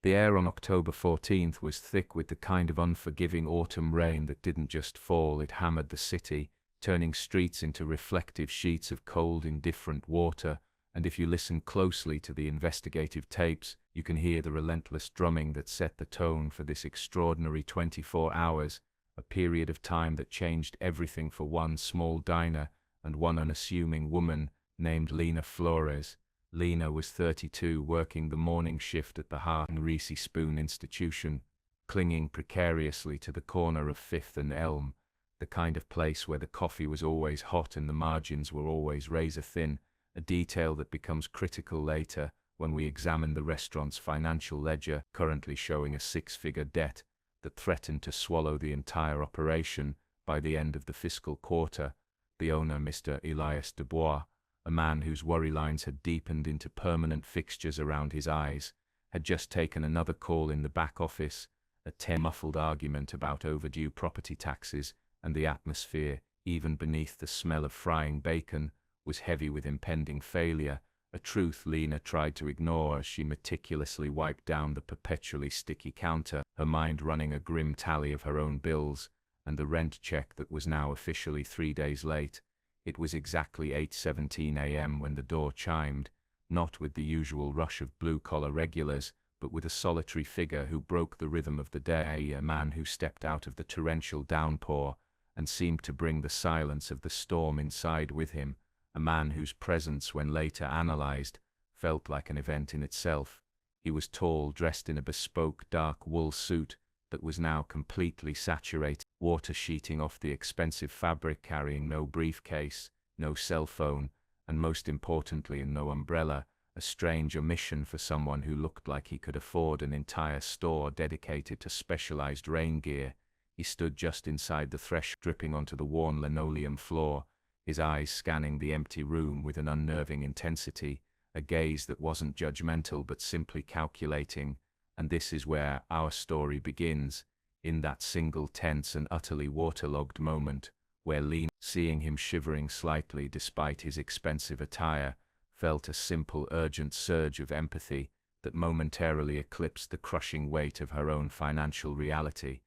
The air on October 14th was thick with the kind of unforgiving autumn rain that didn't just fall, it hammered the city, turning streets into reflective sheets of cold, indifferent water, and if you listen closely to the investigative tapes, you can hear the relentless drumming that set the tone for this extraordinary 24 hours, a period of time that changed everything for one small diner and one unassuming woman named Lena Flores. Lena was 32, working the morning shift at the Hart and Reese Spoon Institution, clinging precariously to the corner of Fifth and Elm, the kind of place where the coffee was always hot and the margins were always razor thin, a detail that becomes critical later when we examine the restaurant's financial ledger, currently showing a six-figure debt that threatened to swallow the entire operation by the end of the fiscal quarter. The owner, Mr. Elias Dubois, a man whose worry lines had deepened into permanent fixtures around his eyes, had just taken another call in the back office, a muffled argument about overdue property taxes, and the atmosphere, even beneath the smell of frying bacon, was heavy with impending failure, a truth Lena tried to ignore as she meticulously wiped down the perpetually sticky counter, her mind running a grim tally of her own bills, and the rent check that was now officially 3 days late. It was exactly 8:17 a.m. when the door chimed, not with the usual rush of blue-collar regulars, but with a solitary figure who broke the rhythm of the day, a man who stepped out of the torrential downpour and seemed to bring the silence of the storm inside with him, a man whose presence, when later analyzed, felt like an event in itself. He was tall, dressed in a bespoke dark wool suit that was now completely saturated, water sheeting off the expensive fabric, carrying no briefcase, no cell phone, and most importantly, no umbrella, a strange omission for someone who looked like he could afford an entire store dedicated to specialized rain gear. He stood just inside the threshold, dripping onto the worn linoleum floor, his eyes scanning the empty room with an unnerving intensity, a gaze that wasn't judgmental but simply calculating. And this is where our story begins, in that single tense and utterly waterlogged moment, where Lena, seeing him shivering slightly despite his expensive attire, felt a simple, urgent surge of empathy that momentarily eclipsed the crushing weight of her own financial reality.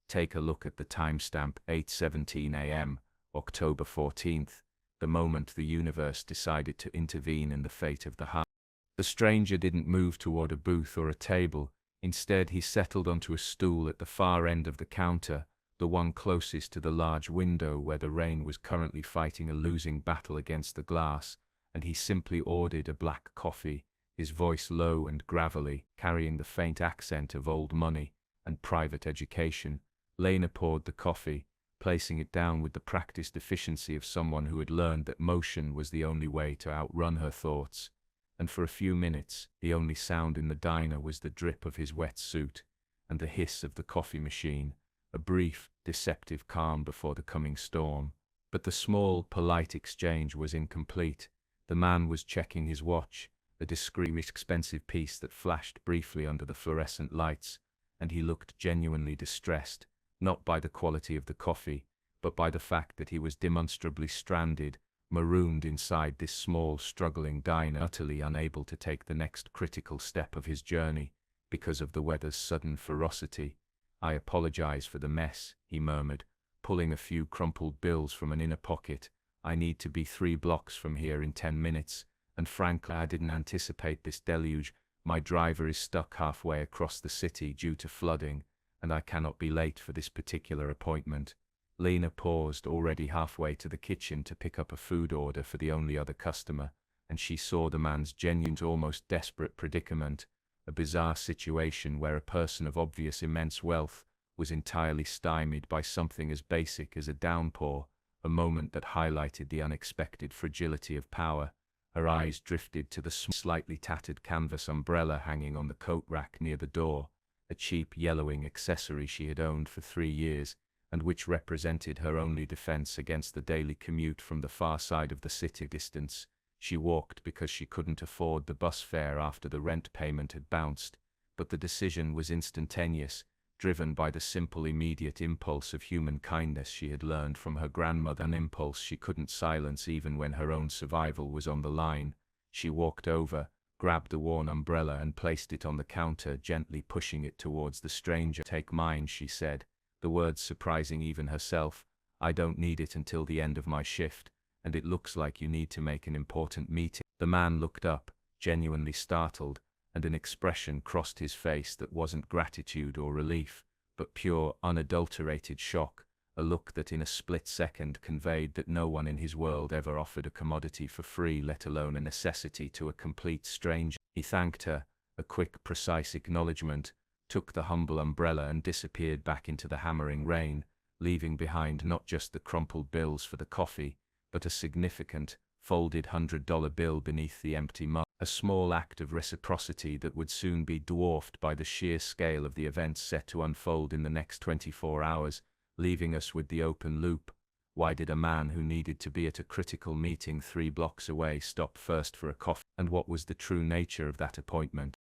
Take a look at the timestamp, 8:17 a.m., October 14th, the moment the universe decided to intervene in the fate of the heart. The stranger didn't move toward a booth or a table. Instead, he settled onto a stool at the far end of the counter, the one closest to the large window where the rain was currently fighting a losing battle against the glass, and he simply ordered a black coffee, his voice low and gravelly, carrying the faint accent of old money and private education. Lena poured the coffee, placing it down with the practiced efficiency of someone who had learned that motion was the only way to outrun her thoughts. And for a few minutes, the only sound in the diner was the drip of his wet suit and the hiss of the coffee machine, a brief, deceptive calm before the coming storm. But the small, polite exchange was incomplete. The man was checking his watch, a discreet, expensive piece that flashed briefly under the fluorescent lights, and he looked genuinely distressed, not by the quality of the coffee, but by the fact that he was demonstrably stranded, marooned inside this small, struggling diner, utterly unable to take the next critical step of his journey because of the weather's sudden ferocity. "I apologize for the mess," he murmured, pulling a few crumpled bills from an inner pocket. "I need to be 3 blocks from here in 10 minutes, and frankly, I didn't anticipate this deluge. My driver is stuck halfway across the city due to flooding, and I cannot be late for this particular appointment." Lena paused, already halfway to the kitchen, to pick up a food order for the only other customer, and she saw the man's genuine, almost desperate predicament, a bizarre situation where a person of obvious immense wealth was entirely stymied by something as basic as a downpour, a moment that highlighted the unexpected fragility of power. Her eyes drifted to the slightly tattered canvas umbrella hanging on the coat rack near the door, a cheap yellowing accessory she had owned for 3 years, and which represented her only defense against the daily commute from the far side of the city. Distance. She walked because she couldn't afford the bus fare after the rent payment had bounced, but the decision was instantaneous, driven by the simple, immediate impulse of human kindness she had learned from her grandmother, an impulse she couldn't silence even when her own survival was on the line. She walked over, grabbed the worn umbrella and placed it on the counter, gently pushing it towards the stranger. "Take mine," she said, the words surprising even herself. "I don't need it until the end of my shift, and it looks like you need to make an important meeting." The man looked up, genuinely startled, and an expression crossed his face that wasn't gratitude or relief, but pure, unadulterated shock, a look that in a split second conveyed that no one in his world ever offered a commodity for free, let alone a necessity, to a complete stranger. He thanked her, a quick, precise acknowledgement, took the humble umbrella and disappeared back into the hammering rain, leaving behind not just the crumpled bills for the coffee, but a significant, folded $100 bill beneath the empty mug. A small act of reciprocity that would soon be dwarfed by the sheer scale of the events set to unfold in the next 24 hours, leaving us with the open loop. Why did a man who needed to be at a critical meeting 3 blocks away stop first for a coffee? And what was the true nature of that appointment?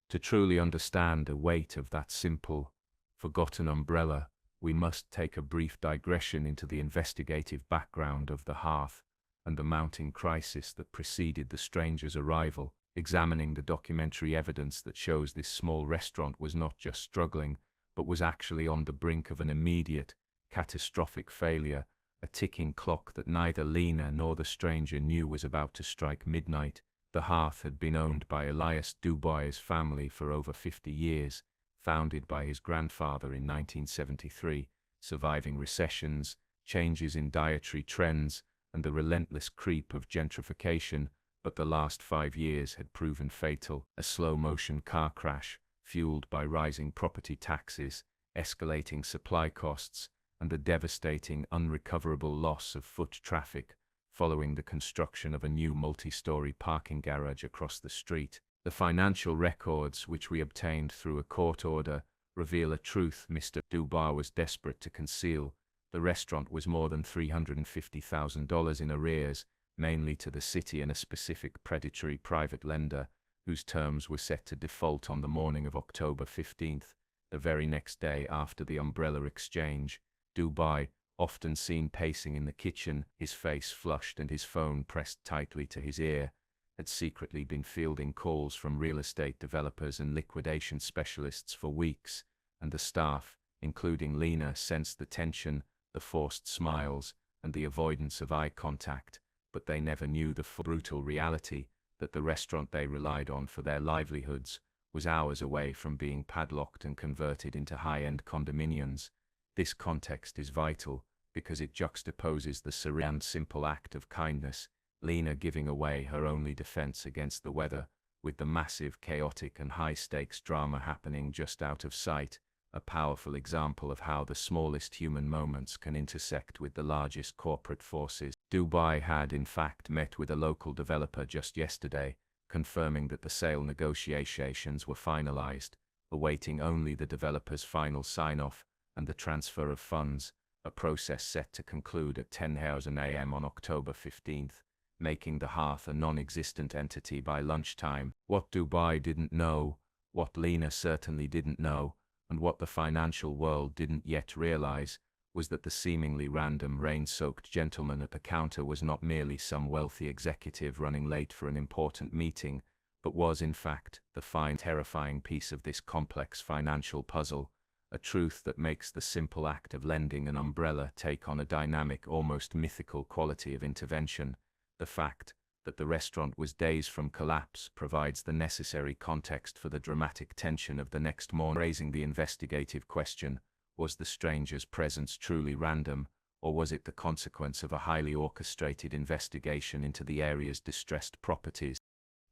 To truly understand the weight of that simple, forgotten umbrella, we must take a brief digression into the investigative background of the hearth and the mounting crisis that preceded the stranger's arrival, examining the documentary evidence that shows this small restaurant was not just struggling, but was actually on the brink of an immediate, catastrophic failure, a ticking clock that neither Lena nor the stranger knew was about to strike midnight. The hearth had been owned by Elias Dubai's family for over 50 years, founded by his grandfather in 1973, surviving recessions, changes in dietary trends, and the relentless creep of gentrification, but the last 5 years had proven fatal. A slow-motion car crash, fueled by rising property taxes, escalating supply costs, and the devastating, unrecoverable loss of foot traffic following the construction of a new multi-story parking garage across the street. The financial records, which we obtained through a court order, reveal a truth Mr. Dubai was desperate to conceal. The restaurant was more than $350,000 in arrears, mainly to the city and a specific predatory private lender, whose terms were set to default on the morning of October 15th, the very next day after the umbrella exchange. Dubai, often seen pacing in the kitchen, his face flushed and his phone pressed tightly to his ear, had secretly been fielding calls from real estate developers and liquidation specialists for weeks, and the staff, including Lena, sensed the tension, the forced smiles, and the avoidance of eye contact, but they never knew the brutal reality that the restaurant they relied on for their livelihoods was hours away from being padlocked and converted into high-end condominiums. This context is vital because it juxtaposes the serene, simple act of kindness, Lena giving away her only defense against the weather, with the massive, chaotic, and high-stakes drama happening just out of sight, a powerful example of how the smallest human moments can intersect with the largest corporate forces. Dubai had, in fact, met with a local developer just yesterday, confirming that the sale negotiations were finalized, awaiting only the developer's final sign-off and the transfer of funds, a process set to conclude at 10:00 a.m. on October 15th, making the hearth a non-existent entity by lunchtime. What Dubai didn't know, what Lena certainly didn't know, and what the financial world didn't yet realize, was that the seemingly random, rain-soaked gentleman at the counter was not merely some wealthy executive running late for an important meeting, but was, in fact, the fine, terrifying piece of this complex financial puzzle, a truth that makes the simple act of lending an umbrella take on a dynamic, almost mythical quality of intervention. The fact that the restaurant was days from collapse provides the necessary context for the dramatic tension of the next morning, raising the investigative question: was the stranger's presence truly random, or was it the consequence of a highly orchestrated investigation into the area's distressed properties?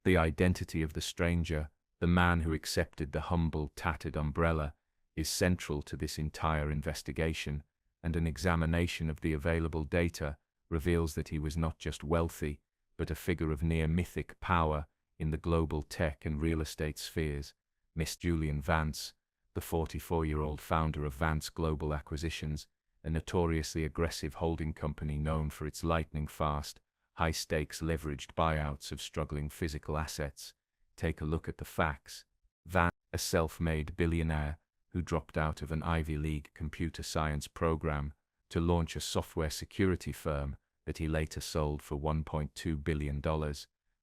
The identity of the stranger, the man who accepted the humble, tattered umbrella, is central to this entire investigation, and an examination of the available data reveals that he was not just wealthy, but a figure of near-mythic power in the global tech and real estate spheres. Miss Julian Vance, the 44-year-old founder of Vance Global Acquisitions, a notoriously aggressive holding company known for its lightning-fast, high-stakes leveraged buyouts of struggling physical assets. Take a look at the facts. Vance, a self-made billionaire who dropped out of an Ivy League computer science program to launch a software security firm that he later sold for $1.2 billion,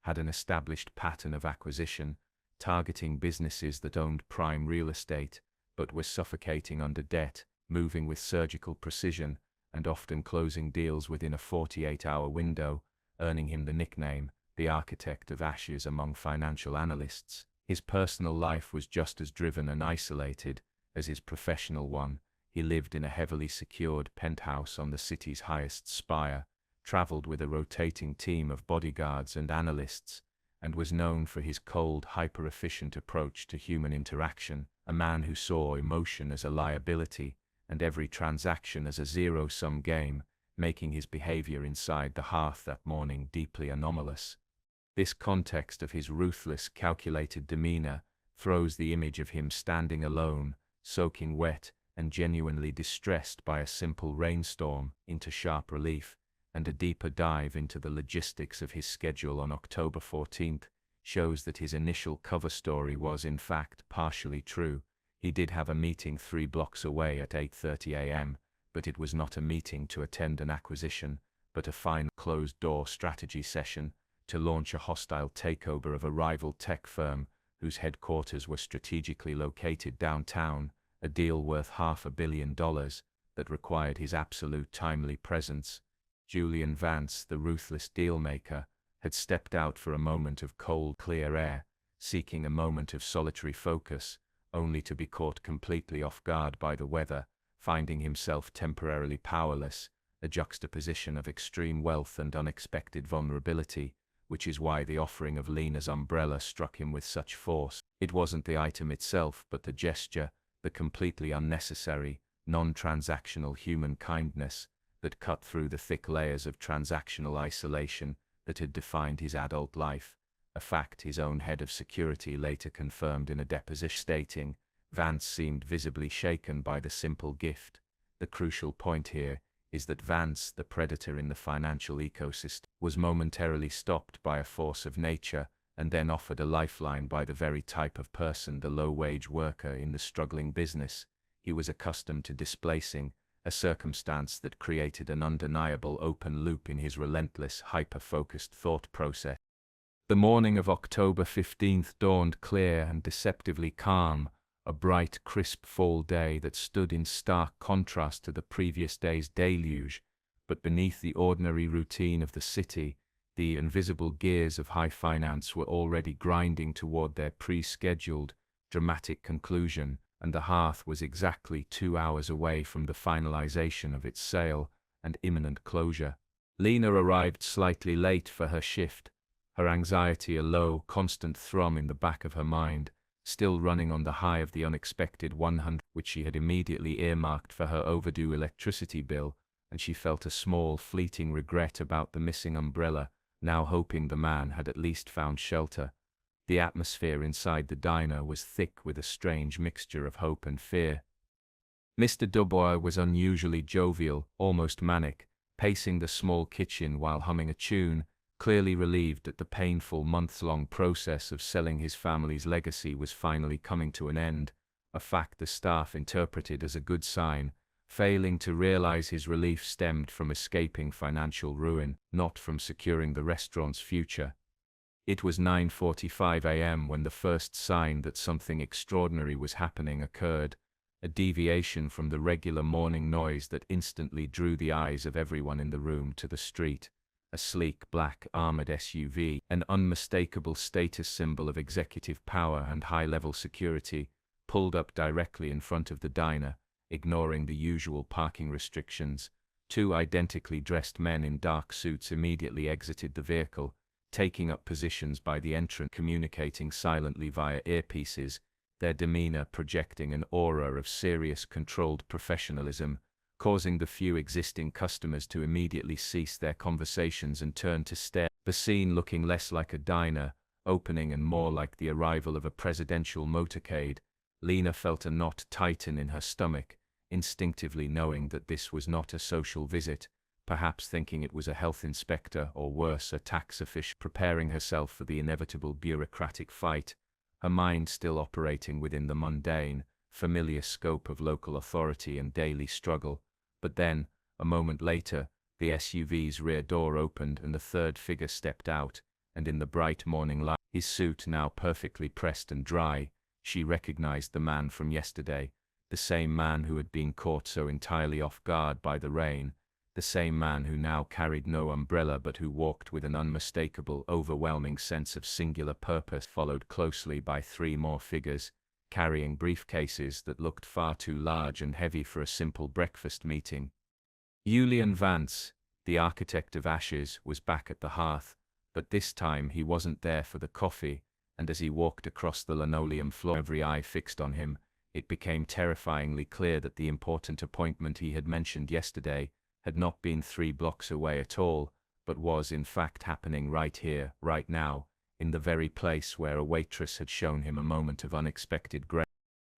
had an established pattern of acquisition, targeting businesses that owned prime real estate, but were suffocating under debt, moving with surgical precision, and often closing deals within a 48-hour window, earning him the nickname, the architect of ashes among financial analysts. His personal life was just as driven and isolated as his professional one. He lived in a heavily secured penthouse on the city's highest spire, traveled with a rotating team of bodyguards and analysts, and was known for his cold, hyper-efficient approach to human interaction, a man who saw emotion as a liability and every transaction as a zero-sum game, making his behavior inside the hearth that morning deeply anomalous. This context of his ruthless, calculated demeanor throws the image of him standing alone, soaking wet, and genuinely distressed by a simple rainstorm into sharp relief, and a deeper dive into the logistics of his schedule on October 14th shows that his initial cover story was in fact partially true. He did have a meeting 3 blocks away at 8:30 a.m., but it was not a meeting to attend an acquisition, but a fine closed-door strategy session to launch a hostile takeover of a rival tech firm whose headquarters were strategically located downtown, a deal worth $500 million that required his absolute timely presence. Julian Vance, the ruthless dealmaker, had stepped out for a moment of cold, clear air, seeking a moment of solitary focus, only to be caught completely off guard by the weather, finding himself temporarily powerless, a juxtaposition of extreme wealth and unexpected vulnerability, which is why the offering of Lena's umbrella struck him with such force. It wasn't the item itself, but the gesture, the completely unnecessary, non-transactional human kindness that cut through the thick layers of transactional isolation that had defined his adult life, a fact his own head of security later confirmed in a deposition, stating, Vance seemed visibly shaken by the simple gift. The crucial point here is that Vance, the predator in the financial ecosystem, was momentarily stopped by a force of nature and then offered a lifeline by the very type of person, the low-wage worker in the struggling business he was accustomed to displacing, a circumstance that created an undeniable open loop in his relentless, hyper-focused thought process. The morning of October 15th dawned clear and deceptively calm, a bright, crisp fall day that stood in stark contrast to the previous day's deluge, but beneath the ordinary routine of the city, the invisible gears of high finance were already grinding toward their pre-scheduled, dramatic conclusion, and the hearth was exactly 2 hours away from the finalization of its sale and imminent closure. Lena arrived slightly late for her shift, her anxiety a low, constant thrum in the back of her mind, still running on the high of the unexpected 100 which she had immediately earmarked for her overdue electricity bill, and she felt a small, fleeting regret about the missing umbrella, now hoping the man had at least found shelter. The atmosphere inside the diner was thick with a strange mixture of hope and fear. Mr. Dubois was unusually jovial, almost manic, pacing the small kitchen while humming a tune, clearly relieved that the painful months-long process of selling his family's legacy was finally coming to an end, a fact the staff interpreted as a good sign, failing to realize his relief stemmed from escaping financial ruin, not from securing the restaurant's future. It was 9:45 a.m. when the first sign that something extraordinary was happening occurred, a deviation from the regular morning noise that instantly drew the eyes of everyone in the room to the street. A sleek black armored SUV, an unmistakable status symbol of executive power and high-level security, pulled up directly in front of the diner, ignoring the usual parking restrictions. 2 identically dressed men in dark suits immediately exited the vehicle, taking up positions by the entrance, communicating silently via earpieces, their demeanor projecting an aura of serious, controlled professionalism, causing the few existing customers to immediately cease their conversations and turn to stare. The scene looking less like a diner opening and more like the arrival of a presidential motorcade. Lena felt a knot tighten in her stomach, instinctively knowing that this was not a social visit, perhaps thinking it was a health inspector or worse, a tax official. Preparing herself for the inevitable bureaucratic fight, her mind still operating within the mundane, familiar scope of local authority and daily struggle. But then, a moment later, the SUV's rear door opened and the third figure stepped out, and in the bright morning light, his suit now perfectly pressed and dry, she recognized the man from yesterday, the same man who had been caught so entirely off guard by the rain, the same man who now carried no umbrella but who walked with an unmistakable, overwhelming sense of singular purpose, followed closely by three more figures, carrying briefcases that looked far too large and heavy for a simple breakfast meeting. Julian Vance, the architect of Ashes, was back at the hearth, but this time he wasn't there for the coffee, and as he walked across the linoleum floor, every eye fixed on him, it became terrifyingly clear that the important appointment he had mentioned yesterday had not been 3 blocks away at all, but was in fact happening right here, right now, in the very place where a waitress had shown him a moment of unexpected grace.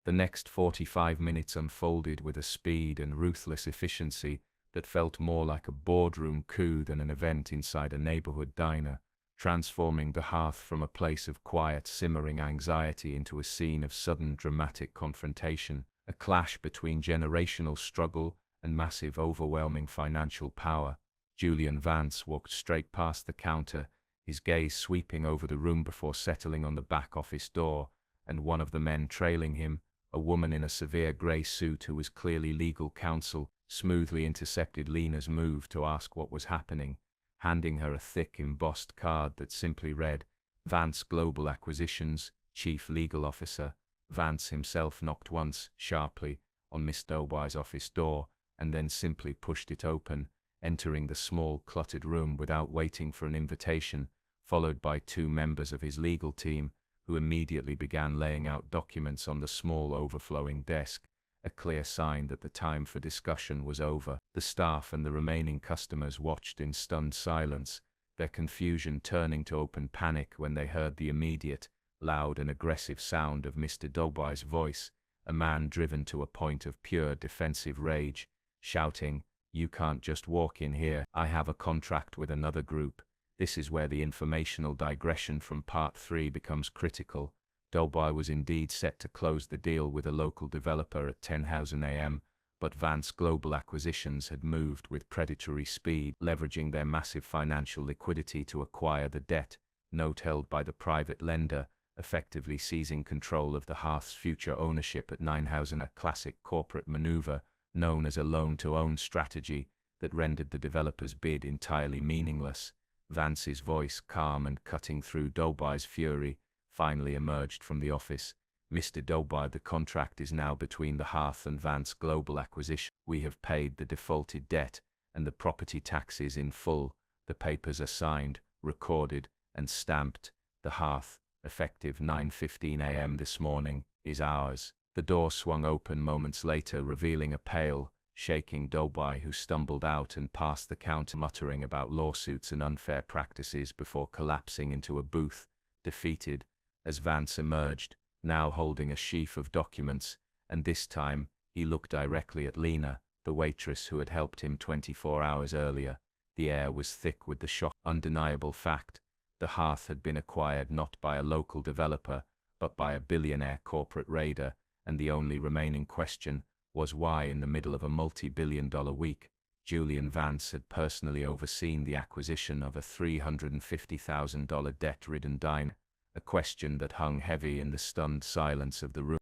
The next 45 minutes unfolded with a speed and ruthless efficiency that felt more like a boardroom coup than an event inside a neighborhood diner, transforming the hearth from a place of quiet, simmering anxiety into a scene of sudden dramatic confrontation, a clash between generational struggle and massive, overwhelming financial power. Julian Vance walked straight past the counter, his gaze sweeping over the room before settling on the back office door, and one of the men trailing him, a woman in a severe grey suit who was clearly legal counsel, smoothly intercepted Lena's move to ask what was happening, handing her a thick embossed card that simply read, Vance Global Acquisitions, Chief Legal Officer. Vance himself knocked once, sharply, on Miss Doboy's office door, and then simply pushed it open, entering the small, cluttered room without waiting for an invitation, followed by 2 members of his legal team, who immediately began laying out documents on the small, overflowing desk, a clear sign that the time for discussion was over. The staff and the remaining customers watched in stunned silence, their confusion turning to open panic when they heard the immediate, loud and aggressive sound of Mr. Doboy's voice, a man driven to a point of pure defensive rage, shouting, "You can't just walk in here. I have a contract with another group." This is where the informational digression from Part 3 becomes critical. Doboy was indeed set to close the deal with a local developer at 10,000 a.m., but Vance Global Acquisitions had moved with predatory speed, leveraging their massive financial liquidity to acquire the debt note held by the private lender, effectively seizing control of the hearth's future ownership at 9,000, a classic corporate maneuver known as a loan-to-own strategy that rendered the developer's bid entirely meaningless. Vance's voice, calm and cutting through Doboy's fury, finally emerged from the office. "Mr. Doboy, the contract is now between the Hearth and Vance Global Acquisition. We have paid the defaulted debt, and the property taxes in full. The papers are signed, recorded, and stamped. The Hearth, effective 9:15 a.m. this morning, is ours." The door swung open moments later, revealing a pale, shaking Doboy who stumbled out and past the counter, muttering about lawsuits and unfair practices before collapsing into a booth, defeated, as Vance emerged, now holding a sheaf of documents, and this time, he looked directly at Lena, the waitress who had helped him 24 hours earlier. The air was thick with the shock, undeniable fact. The Hearth had been acquired not by a local developer, but by a billionaire corporate raider, and the only remaining question was why, in the middle of a multi-billion-dollar week, Julian Vance had personally overseen the acquisition of a $350,000 debt-ridden diner, a question that hung heavy in the stunned silence of the room.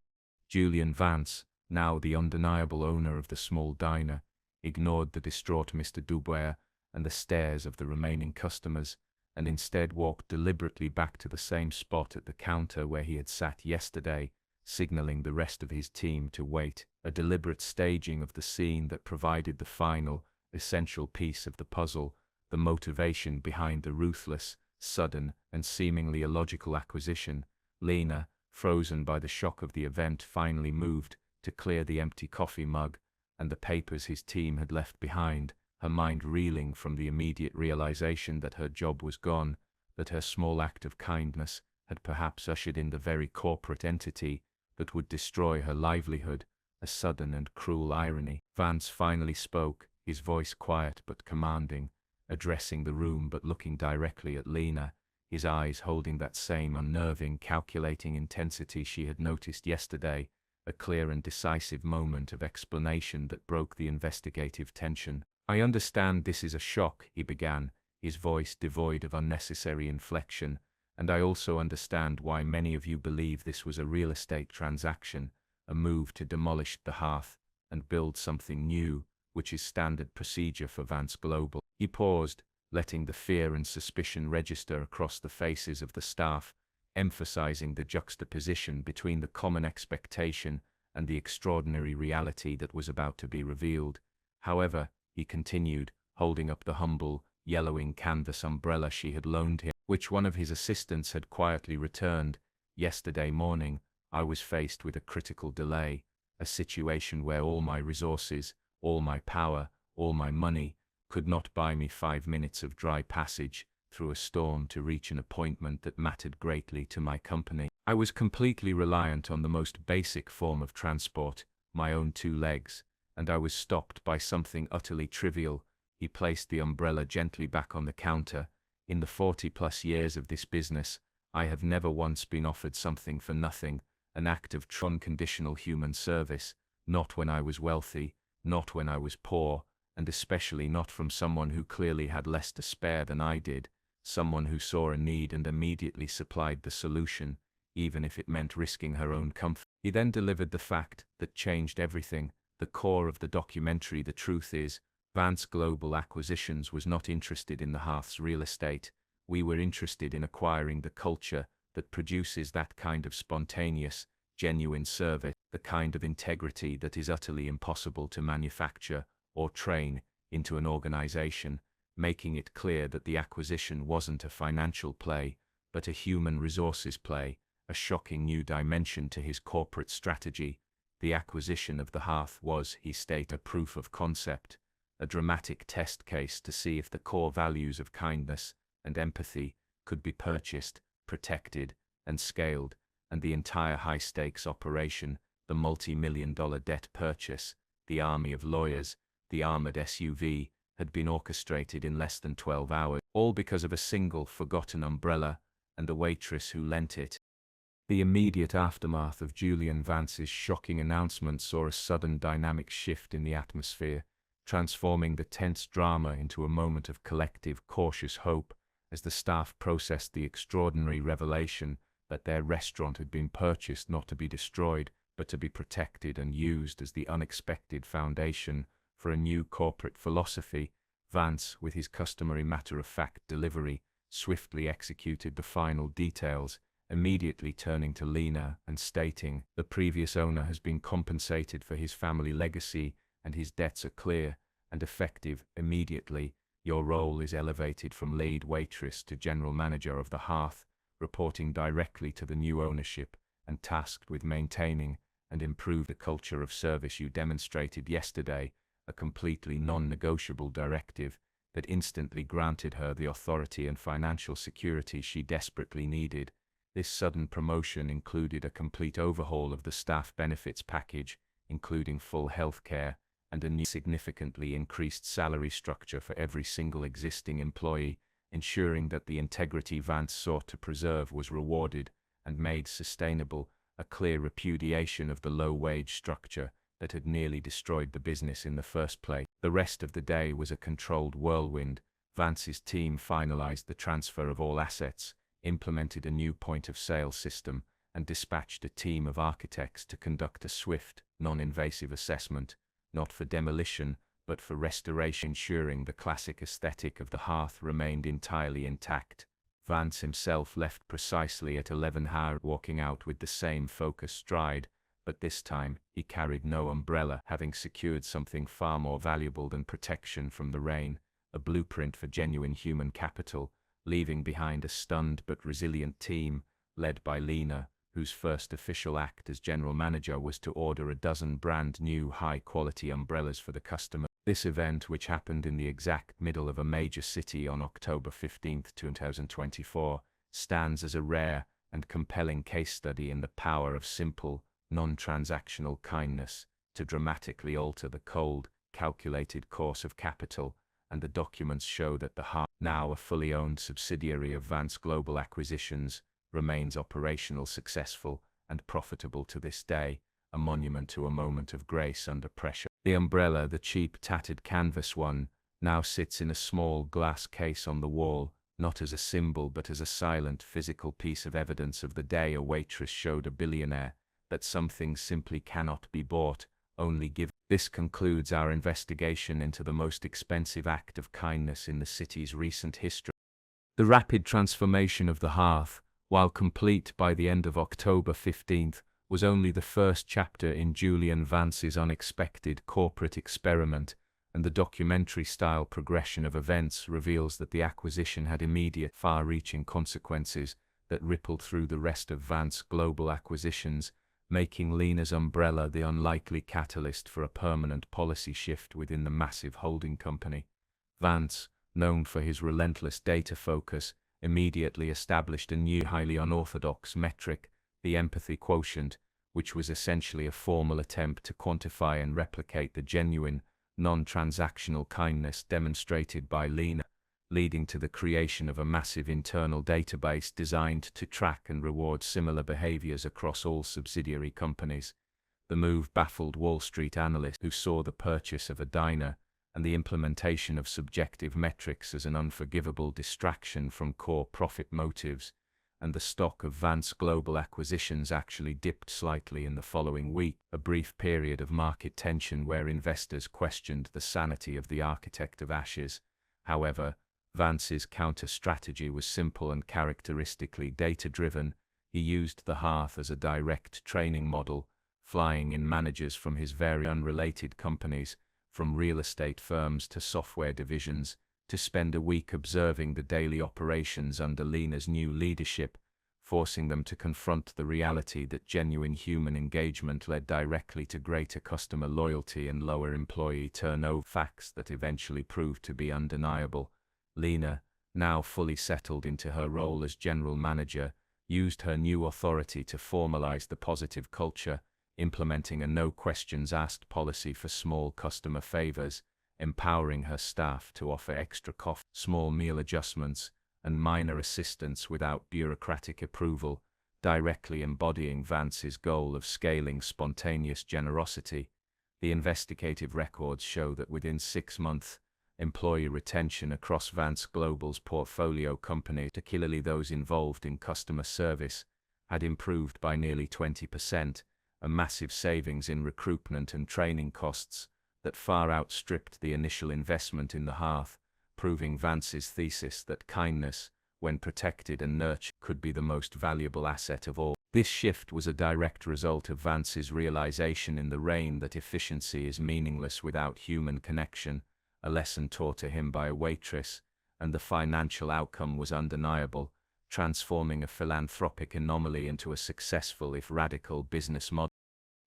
Julian Vance, now the undeniable owner of the small diner, ignored the distraught Mr. Doboy and the stares of the remaining customers, and instead walked deliberately back to the same spot at the counter where he had sat yesterday, signaling the rest of his team to wait, a deliberate staging of the scene that provided the final, essential piece of the puzzle, the motivation behind the ruthless, sudden, and seemingly illogical acquisition. Lena, frozen by the shock of the event, finally moved to clear the empty coffee mug and the papers his team had left behind, her mind reeling from the immediate realization that her job was gone, that her small act of kindness had perhaps ushered in the very corporate entity that would destroy her livelihood, a sudden and cruel irony. Vance finally spoke, his voice quiet but commanding, addressing the room but looking directly at Lena, his eyes holding that same unnerving, calculating intensity she had noticed yesterday, a clear and decisive moment of explanation that broke the investigative tension. "I understand this is a shock," he began, his voice devoid of unnecessary inflection, "and I also understand why many of you believe this was a real estate transaction, a move to demolish the hearth and build something new, which is standard procedure for Vance Global." He paused, letting the fear and suspicion register across the faces of the staff, emphasizing the juxtaposition between the common expectation and the extraordinary reality that was about to be revealed. "However," he continued, holding up the humble, yellowing canvas umbrella she had loaned him, which one of his assistants had quietly returned, "yesterday morning, I was faced with a critical delay, a situation where all my resources, all my power, all my money, could not buy me 5 minutes of dry passage through a storm to reach an appointment that mattered greatly to my company. I was completely reliant on the most basic form of transport, my own 2 legs, and I was stopped by something utterly trivial." He placed the umbrella gently back on the counter. "In the 40-plus years of this business, I have never once been offered something for nothing, an act of unconditional human service, not when I was wealthy, not when I was poor, and especially not from someone who clearly had less to spare than I did, someone who saw a need and immediately supplied the solution, even if it meant risking her own comfort." He then delivered the fact that changed everything, the core of the documentary. "The truth is, Vance Global Acquisitions was not interested in the hearth's real estate. We were interested in acquiring the culture that produces that kind of spontaneous, genuine service, the kind of integrity that is utterly impossible to manufacture or train into an organization," making it clear that the acquisition wasn't a financial play, but a human resources play, a shocking new dimension to his corporate strategy. The acquisition of the hearth was, he stated, a proof of concept, a dramatic test case to see if the core values of kindness and empathy could be purchased, protected, and scaled, and the entire high-stakes operation, the multi-million-dollar debt purchase, the army of lawyers, the armored SUV, had been orchestrated in less than 12 hours, all because of a single forgotten umbrella and a waitress who lent it. The immediate aftermath of Julian Vance's shocking announcement saw a sudden dynamic shift in the atmosphere, transforming the tense drama into a moment of collective, cautious hope as the staff processed the extraordinary revelation that their restaurant had been purchased not to be destroyed, but to be protected and used as the unexpected foundation for a new corporate philosophy. Vance, with his customary matter-of-fact delivery, swiftly executed the final details, immediately turning to Lena and stating, "The previous owner has been compensated for his family legacy and his debts are clear and effective immediately. Your role is elevated from lead waitress to general manager of the hearth, reporting directly to the new ownership and tasked with maintaining and improve the culture of service you demonstrated yesterday," a completely non-negotiable directive that instantly granted her the authority and financial security she desperately needed. This sudden promotion included a complete overhaul of the staff benefits package, including full health care, and a new significantly increased salary structure for every single existing employee, ensuring that the integrity Vance sought to preserve was rewarded and made sustainable, a clear repudiation of the low-wage structure that had nearly destroyed the business in the first place. The rest of the day was a controlled whirlwind. Vance's team finalized the transfer of all assets, implemented a new point-of-sale system, and dispatched a team of architects to conduct a swift, non-invasive assessment, not for demolition, but for restoration, ensuring the classic aesthetic of the hearth remained entirely intact. Vance himself left precisely at 11 walking out with the same focused stride, but this time he carried no umbrella, having secured something far more valuable than protection from the rain, a blueprint for genuine human capital, leaving behind a stunned but resilient team, led by Lena, whose first official act as general manager was to order a dozen brand new high-quality umbrellas for the customer. This event, which happened in the exact middle of a major city on October 15, 2024, stands as a rare and compelling case study in the power of simple, non-transactional kindness to dramatically alter the cold, calculated course of capital, and the documents show that the hearth, now a fully owned subsidiary of Vance Global Acquisitions, remains operational, successful, and profitable to this day, a monument to a moment of grace under pressure. The umbrella, the cheap tattered canvas one, now sits in a small glass case on the wall, not as a symbol but as a silent physical piece of evidence of the day a waitress showed a billionaire that some things simply cannot be bought, only given. This concludes our investigation into the most expensive act of kindness in the city's recent history. The rapid transformation of the hearth, while complete by the end of October 15th, was only the first chapter in Julian Vance's unexpected corporate experiment, and the documentary-style progression of events reveals that the acquisition had immediate, far-reaching consequences that rippled through the rest of Vance Global Acquisitions, making Lena's umbrella the unlikely catalyst for a permanent policy shift within the massive holding company. Vance, known for his relentless data focus, immediately established a new highly unorthodox metric, the empathy quotient, which was essentially a formal attempt to quantify and replicate the genuine, non-transactional kindness demonstrated by Lena, leading to the creation of a massive internal database designed to track and reward similar behaviors across all subsidiary companies. The move baffled Wall Street analysts who saw the purchase of a diner and the implementation of subjective metrics as an unforgivable distraction from core profit motives, and the stock of Vance Global Acquisitions actually dipped slightly in the following week, a brief period of market tension where investors questioned the sanity of the architect of ashes. However, Vance's counter-strategy was simple and characteristically data-driven. He used the hearth as a direct training model, flying in managers from his very unrelated companies, from real estate firms to software divisions, to spend a week observing the daily operations under Lena's new leadership, forcing them to confront the reality that genuine human engagement led directly to greater customer loyalty and lower employee turnover, facts that eventually proved to be undeniable. Lena, now fully settled into her role as general manager, used her new authority to formalize the positive culture, implementing a no-questions-asked policy for small customer favors, empowering her staff to offer extra coffee, small meal adjustments, and minor assistance without bureaucratic approval, directly embodying Vance's goal of scaling spontaneous generosity. The investigative records show that within 6 months, employee retention across Vance Global's portfolio companies, particularly those involved in customer service, had improved by nearly 20%, a massive savings in recruitment and training costs that far outstripped the initial investment in the hearth, proving Vance's thesis that kindness, when protected and nurtured, could be the most valuable asset of all. This shift was a direct result of Vance's realization in the reign that efficiency is meaningless without human connection, a lesson taught to him by a waitress, and the financial outcome was undeniable, transforming a philanthropic anomaly into a successful if radical business model.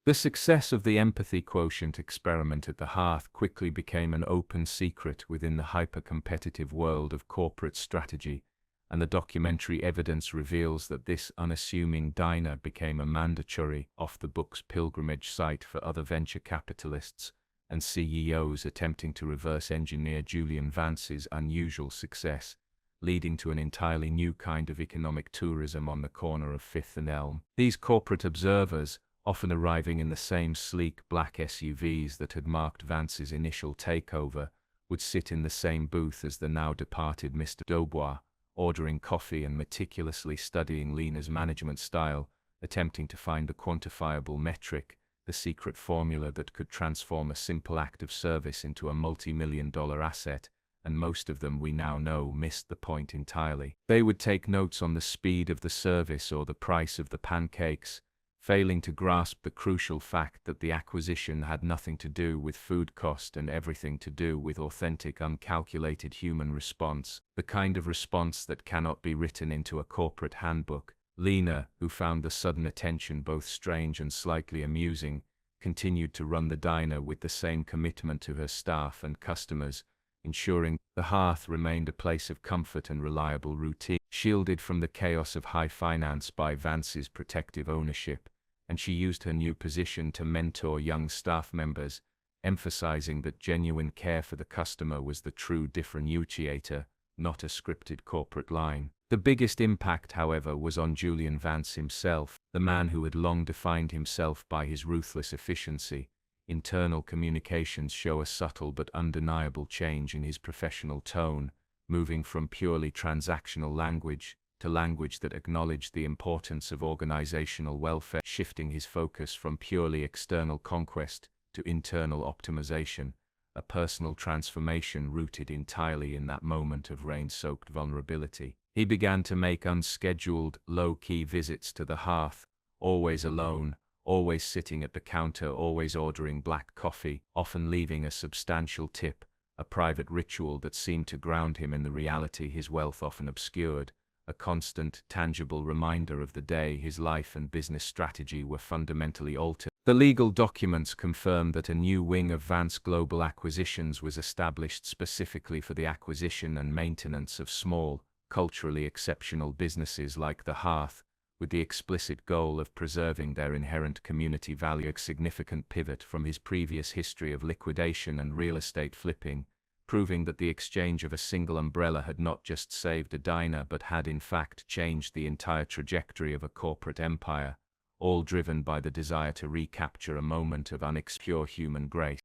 The success of the empathy quotient experiment at the hearth quickly became an open secret within the hyper-competitive world of corporate strategy, and the documentary evidence reveals that this unassuming diner became a mandatory, off-the-books pilgrimage site for other venture capitalists and CEOs attempting to reverse-engineer Julian Vance's unusual success, leading to an entirely new kind of economic tourism on the corner of Fifth and Elm. These corporate observers, often arriving in the same sleek black SUVs that had marked Vance's initial takeover, would sit in the same booth as the now-departed Mr. Daubois, ordering coffee and meticulously studying Lena's management style, attempting to find the quantifiable metric, the secret formula that could transform a simple act of service into a multi-million-dollar asset, and most of them, we now know, missed the point entirely. They would take notes on the speed of the service or the price of the pancakes, failing to grasp the crucial fact that the acquisition had nothing to do with food cost and everything to do with authentic, uncalculated human response, the kind of response that cannot be written into a corporate handbook. Lena, who found the sudden attention both strange and slightly amusing, continued to run the diner with the same commitment to her staff and customers, ensuring the hearth remained a place of comfort and reliable routine, shielded from the chaos of high finance by Vance's protective ownership, and she used her new position to mentor young staff members, emphasizing that genuine care for the customer was the true differentiator, not a scripted corporate line. The biggest impact, however, was on Julian Vance himself, the man who had long defined himself by his ruthless efficiency. Internal communications show a subtle but undeniable change in his professional tone, moving from purely transactional language to language that acknowledged the importance of organizational welfare, shifting his focus from purely external conquest to internal optimization, a personal transformation rooted entirely in that moment of rain-soaked vulnerability. He began to make unscheduled, low-key visits to the hearth, always alone, always sitting at the counter, always ordering black coffee, often leaving a substantial tip, a private ritual that seemed to ground him in the reality his wealth often obscured, a constant, tangible reminder of the day his life and business strategy were fundamentally altered. The legal documents confirm that a new wing of Vance Global Acquisitions was established specifically for the acquisition and maintenance of small, culturally exceptional businesses like the Hearth, with the explicit goal of preserving their inherent community value. A significant pivot from his previous history of liquidation and real estate flipping, proving that the exchange of a single umbrella had not just saved a diner but had in fact changed the entire trajectory of a corporate empire, all driven by the desire to recapture a moment of pure human grace.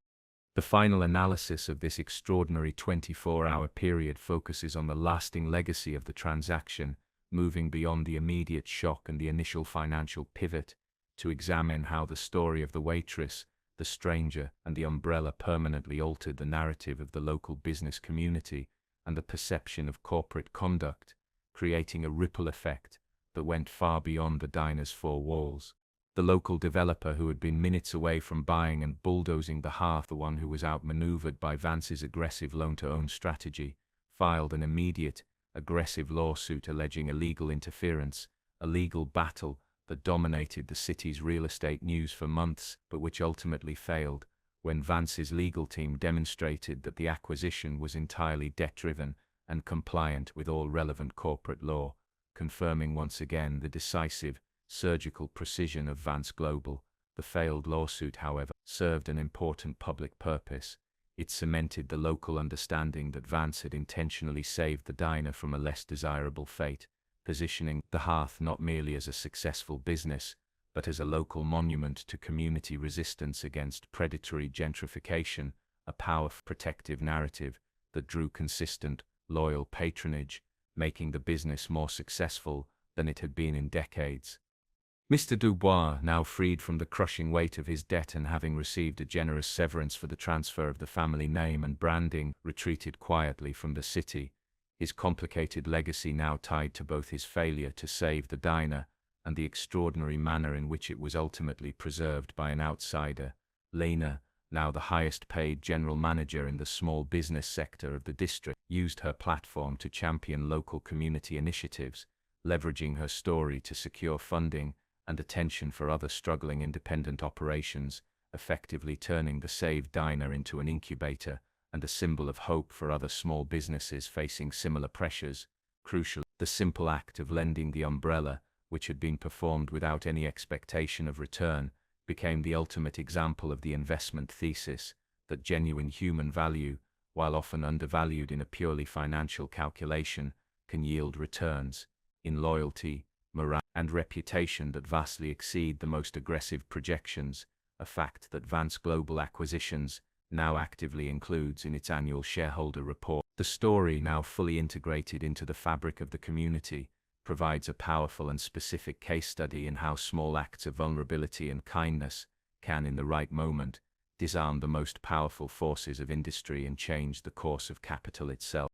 The final analysis of this extraordinary 24-hour period focuses on the lasting legacy of the transaction, moving beyond the immediate shock and the initial financial pivot, to examine how the story of the waitress, the stranger, and the umbrella permanently altered the narrative of the local business community and the perception of corporate conduct, creating a ripple effect that went far beyond the diner's four walls. The local developer who had been minutes away from buying and bulldozing the Hearth, the one who was outmaneuvered by Vance's aggressive loan-to-own strategy, filed an immediate, aggressive lawsuit alleging illegal interference, a legal battle that dominated the city's real estate news for months, but which ultimately failed when Vance's legal team demonstrated that the acquisition was entirely debt-driven and compliant with all relevant corporate law, confirming once again the decisive, surgical precision of Vance Global. The failed lawsuit, however, served an important public purpose. It cemented the local understanding that Vance had intentionally saved the diner from a less desirable fate, positioning the Hearth not merely as a successful business, but as a local monument to community resistance against predatory gentrification, a powerful protective narrative that drew consistent, loyal patronage, making the business more successful than it had been in decades. Mr. Dubois, now freed from the crushing weight of his debt and having received a generous severance for the transfer of the family name and branding, retreated quietly from the city, his complicated legacy now tied to both his failure to save the diner and the extraordinary manner in which it was ultimately preserved by an outsider. Lena, now the highest-paid general manager in the small business sector of the district, used her platform to champion local community initiatives, leveraging her story to secure funding and attention for other struggling independent operations, effectively turning the saved diner into an incubator and a symbol of hope for other small businesses facing similar pressures. Crucially, the simple act of lending the umbrella, which had been performed without any expectation of return, became the ultimate example of the investment thesis that genuine human value, while often undervalued in a purely financial calculation, can yield returns in loyalty, morale, and reputation that vastly exceed the most aggressive projections, a fact that Vance Global Acquisitions now actively includes in its annual shareholder report. The story, now fully integrated into the fabric of the community, provides a powerful and specific case study in how small acts of vulnerability and kindness can, in the right moment, disarm the most powerful forces of industry and change the course of capital itself.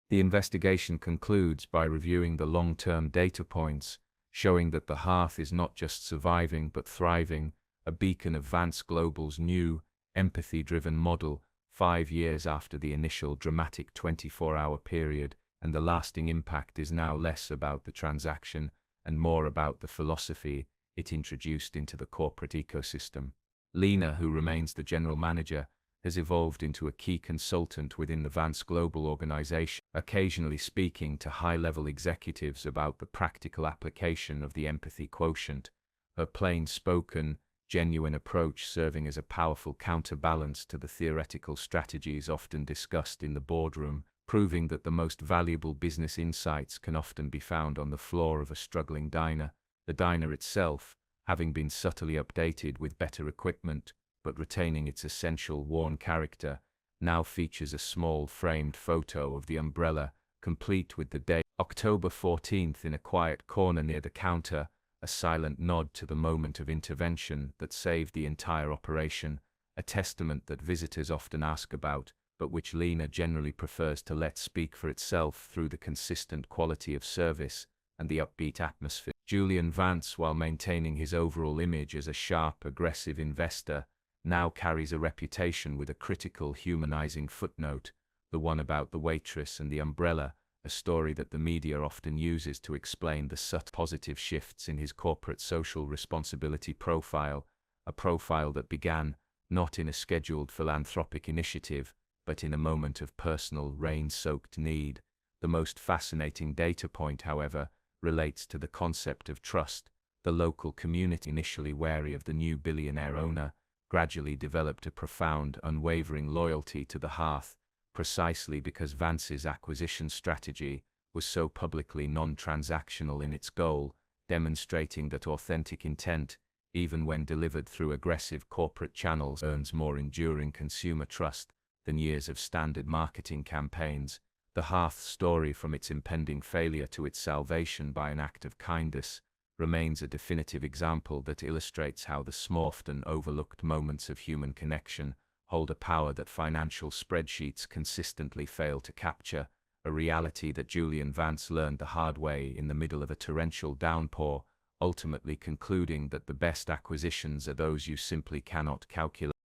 The investigation concludes by reviewing the long-term data points, showing that the Hearth is not just surviving but thriving, a beacon of Vance Global's new, empathy-driven model, 5 years after the initial dramatic 24-hour period, and the lasting impact is now less about the transaction and more about the philosophy it introduced into the corporate ecosystem. Lena, who remains the general manager, has evolved into a key consultant within the Vance Global organization, occasionally speaking to high-level executives about the practical application of the empathy quotient, her plain-spoken, genuine approach serving as a powerful counterbalance to the theoretical strategies often discussed in the boardroom, proving that the most valuable business insights can often be found on the floor of a struggling diner, the diner itself having been subtly updated with better equipment, but retaining its essential worn character, now features a small framed photo of the umbrella, complete with the date October 14th in a quiet corner near the counter, a silent nod to the moment of intervention that saved the entire operation, a testament that visitors often ask about, but which Lena generally prefers to let speak for itself through the consistent quality of service and the upbeat atmosphere. Julian Vance, while maintaining his overall image as a sharp, aggressive investor, now carries a reputation with a critical, humanizing footnote, the one about the waitress and the umbrella, a story that the media often uses to explain the subtle positive shifts in his corporate social responsibility profile, a profile that began not in a scheduled philanthropic initiative, but in a moment of personal, rain-soaked need. The most fascinating data point, however, relates to the concept of trust. The local community, initially wary of the new billionaire owner, gradually developed a profound, unwavering loyalty to the hearth, precisely because Vance's acquisition strategy was so publicly non-transactional in its goal, demonstrating that authentic intent, even when delivered through aggressive corporate channels, earns more enduring consumer trust than years of standard marketing campaigns. The Hearth's story, from its impending failure to its salvation by an act of kindness, remains a definitive example that illustrates how the small, often overlooked moments of human connection hold a power that financial spreadsheets consistently fail to capture, a reality that Julian Vance learned the hard way in the middle of a torrential downpour, ultimately concluding that the best acquisitions are those you simply cannot calculate.